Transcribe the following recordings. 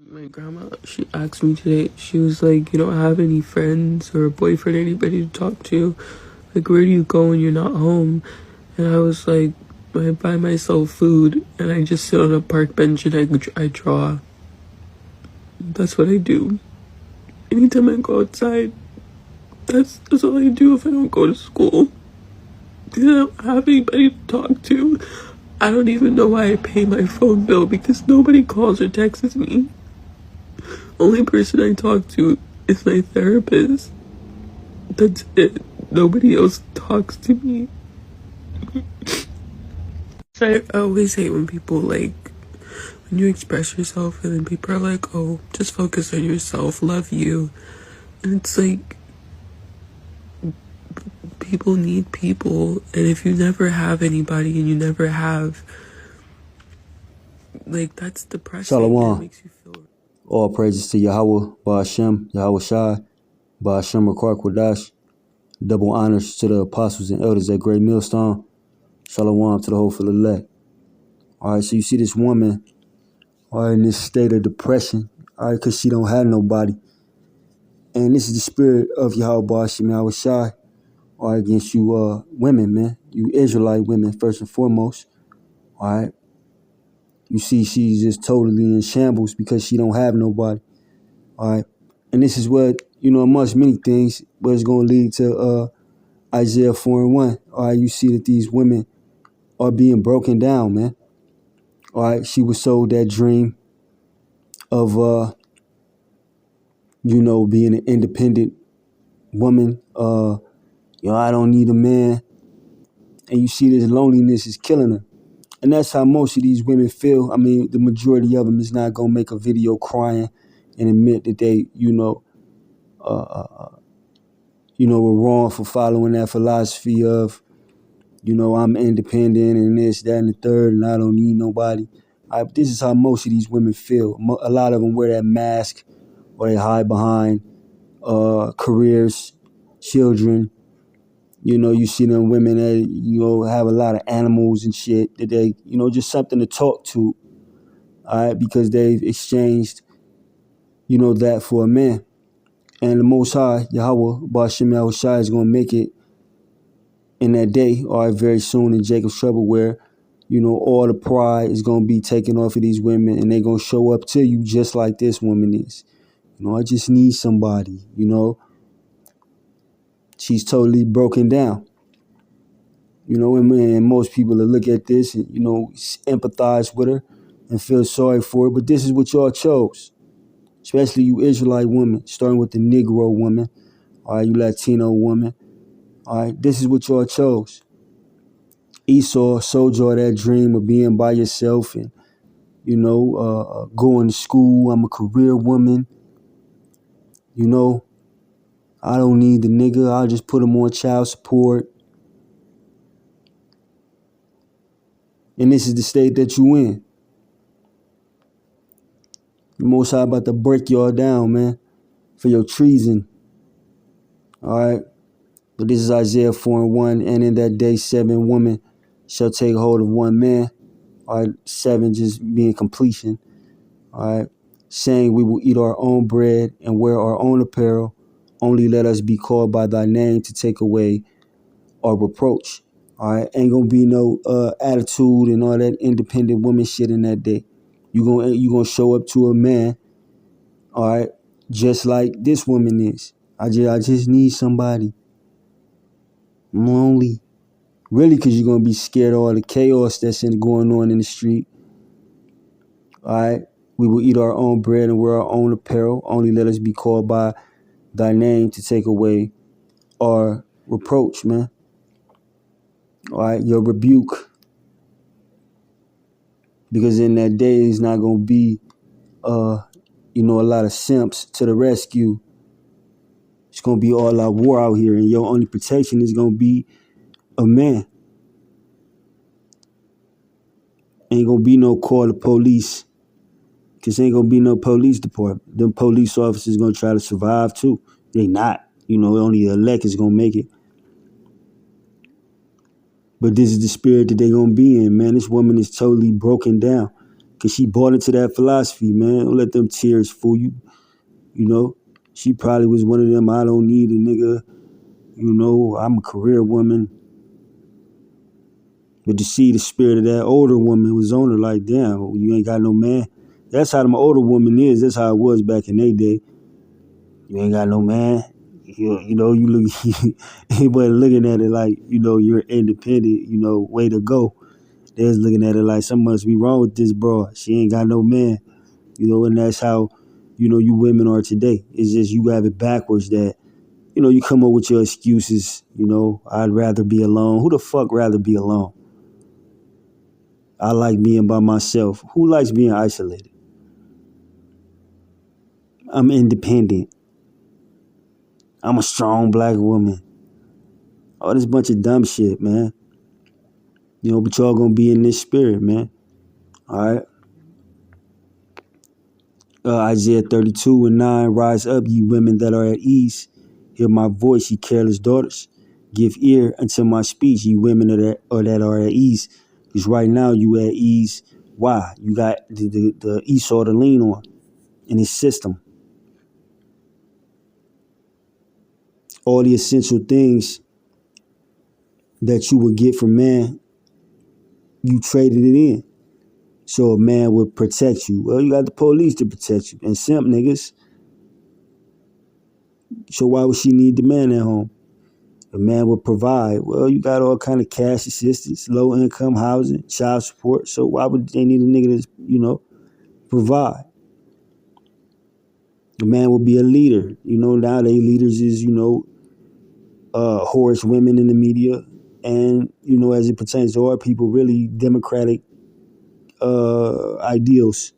My grandma, she asked me today, she was like, you don't have any friends or a boyfriend, anybody to talk to? Like, where do you go when you're not home? And I was like, I buy myself food and I just sit on a park bench and I draw. That's what I do. Anytime I go outside, that's all I do if I don't go to school. Because I don't have anybody to talk to. I don't even know why I pay my phone bill because nobody calls or texts me. Only person I talk to is my therapist. That's it. Nobody else talks to me. I always hate when people when you express yourself and then people are like, oh, just focus on yourself, love you. And it's like, people need people. And if you never have anybody and you never have, that's depressing. Shalom. It makes you feel. All praises to Yahweh, Ba'ashem, Yahweh Shai, Ba'ashem Rakar Kwadash. Double honors to the apostles and elders at Great Millstone. Shalom to the hopeful elect. All right, so you see this woman, all right, in this state of depression, all right, because she don't have nobody. And this is the spirit of Yahweh Ba'ashem, Yahweh Shai, all right, against you women, man. You Israelite women, first and foremost, all right. You see she's just totally in shambles because she don't have nobody, all right. And this is what, amongst many things, but it's going to lead to Isaiah 4:1. All right, you see that these women are being broken down, man. All right, she was sold that dream of, being an independent woman. I don't need a man. And you see this loneliness is killing her. And that's how most of these women feel. I mean, the majority of them is not going to make a video crying and admit that they, were wrong for following that philosophy of, I'm independent and this, that, and the third, and I don't need nobody. This is how most of these women feel. A lot of them wear that mask or they hide behind careers, children. You see them women that, have a lot of animals and shit that they, just something to talk to, all right, because they've exchanged, that for a man. And the Most High, Yahweh, Ba'ashem Yahweh Shai, is going to make it in that day, all right, very soon in Jacob's trouble, where, all the pride is going to be taken off of these women and they're going to show up to you just like this woman is. I just need somebody, She's totally broken down. And most people will look at this and, empathize with her and feel sorry for her. But this is what y'all chose, especially you Israelite women, starting with the Negro woman, all right, you Latino woman. All right, this is what y'all chose. Esau sold y'all that dream of being by yourself and, going to school. I'm a career woman. I don't need the nigga. I'll just put him on child support. And this is the state that you in. The Most High about to break y'all down, man, for your treason. All right. But this is Isaiah 4:1. And in that day, 7 women shall take hold of one man. All right. 7 just being completion. All right. Saying, we will eat our own bread and wear our own apparel. Only let us be called by thy name to take away our reproach. All right. Ain't going to be no attitude and all that independent woman shit in that day. You gonna show up to a man, all right, just like this woman is. I just need somebody. I'm lonely. Really, because you're going to be scared of all the chaos that's going on in the street. All right. We will eat our own bread and wear our own apparel. Only let us be called by thy name to take away our reproach, man. All right. Your rebuke. Because in that day, it's not going to be, a lot of simps to the rescue. It's going to be all out war out here. And your only protection is going to be a man. Ain't going to be no call to police. Because ain't going to be no police department. Them police officers going to try to survive too. They not. Only the elect is going to make it. But this is the spirit that they going to be in, man. This woman is totally broken down. Because she bought into that philosophy, man. Don't let them tears fool you. You know, she probably was one of them, I don't need a nigga. You know, I'm a career woman. But to see the spirit of that older woman was on her like, damn, you ain't got no man. That's how them older woman is. That's how it was back in their day. You ain't got no man. You know, you look, anybody looking at it like, you know, you're independent, you know, way to go. They was looking at it like something must be wrong with this bro. She ain't got no man. You know, and that's how, you know, you women are today. It's just you have it backwards that, you know, you come up with your excuses, you know, I'd rather be alone. Who the fuck rather be alone? I like being by myself. Who likes being isolated? I'm independent. I'm a strong black woman. All this bunch of dumb shit, man. You know, but y'all gonna be in this spirit, man. All right. Isaiah 32:9, rise up, ye women that are at ease. Hear my voice, ye careless daughters. Give ear unto my speech, ye women that are at ease. Because right now you at ease. Why? You got the Esau to lean on in his system. All the essential things that you would get from man, you traded it in. So a man would protect you. Well, you got the police to protect you. And simp niggas. So why would she need the man at home? A man would provide. Well, you got all kind of cash assistance, low income housing, child support. So why would they need a nigga to, you know, provide? The man will be a leader. You know, nowadays leaders is, you know, whorish women in the media. And, you know, as it pertains to our people, really democratic ideals.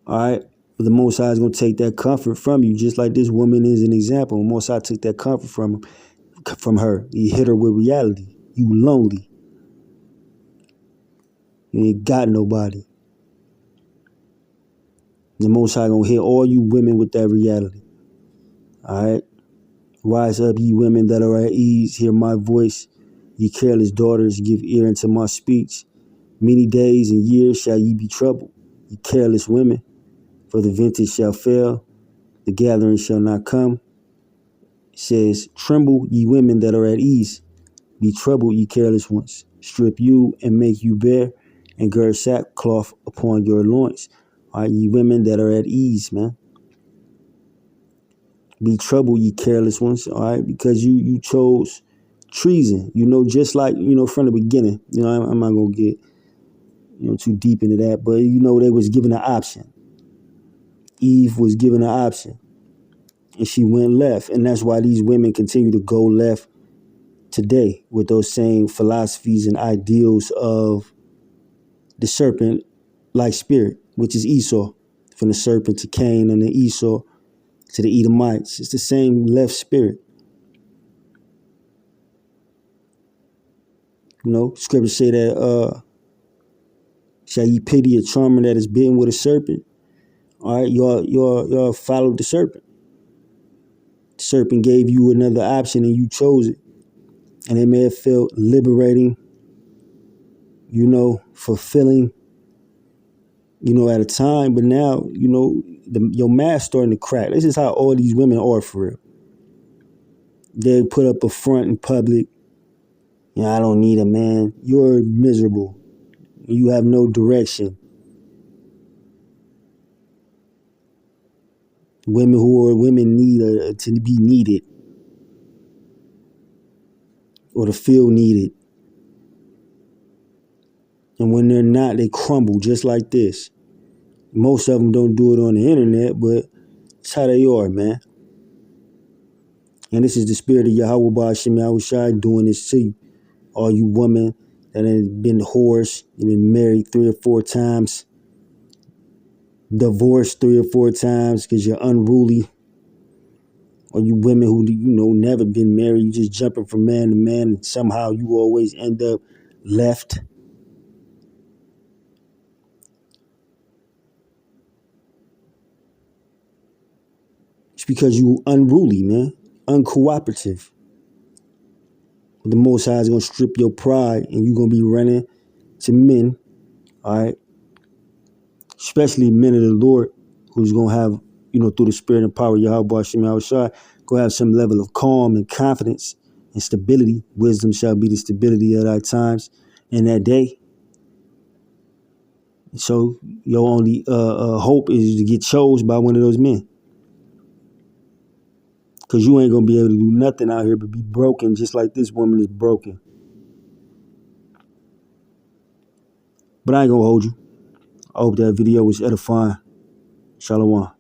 All right. But the Most High is going to take that comfort from you, just like this woman is an example. The Most High took that comfort from her. He hit her with reality. You lonely. You ain't got nobody. The Most High going to hit all you women with that reality. All right. Rise up, ye women that are at ease. Hear my voice. Ye careless daughters, give ear unto my speech. Many days and years shall ye be troubled, ye careless women. For the vintage shall fail, the gathering shall not come. It says, tremble, ye women that are at ease. Be troubled, ye careless ones. Strip you and make you bare, and gird sackcloth upon your loins. All right, ye women that are at ease, man. Be troubled, ye careless ones, all right, because you chose treason, you know, just like, you know, from the beginning. You know, I'm not going to get, you know, too deep into that, but, you know, they was given an option. Eve was given an option, and she went left, and that's why these women continue to go left today with those same philosophies and ideals of the serpent-like spirit, which is Esau, from the serpent to Cain and the Esau to the Edomites. It's the same left spirit. You know, scriptures say that, shall ye pity a charmer that is bitten with a serpent? All right, y'all followed the serpent. The serpent gave you another option and you chose it. And it may have felt liberating, you know, fulfilling, you know, at a time. But now, you know, your mask starting to crack. This is how all these women are for real. They put up a front in public. You know, I don't need a man. You're miserable. You have no direction. Women need to be needed or to feel needed. And when they're not, they crumble just like this. Most of them don't do it on the internet, but it's how they are, man. And this is the spirit of Yahweh Ba'ashem Yahushai doing this to you. All you women that have been whores, you've been married 3 or 4 times, divorced 3 or 4 times because you're unruly. Or you women who, you know, never been married, you just jumping from man to man, and somehow you always end up left. It's because you unruly, man, uncooperative. The Most High is going to strip your pride, and you're going to be running to men, all right, especially men of the Lord, who's going to have, through the spirit and power of Yahweh Hashem Yahushua, going to have some level of calm and confidence and stability. Wisdom shall be the stability at our times in that day. So your only hope is to get chose by one of those men. Because you ain't going to be able to do nothing out here but be broken just like this woman is broken. But I ain't going to hold you. I hope that video was edifying. Shalom.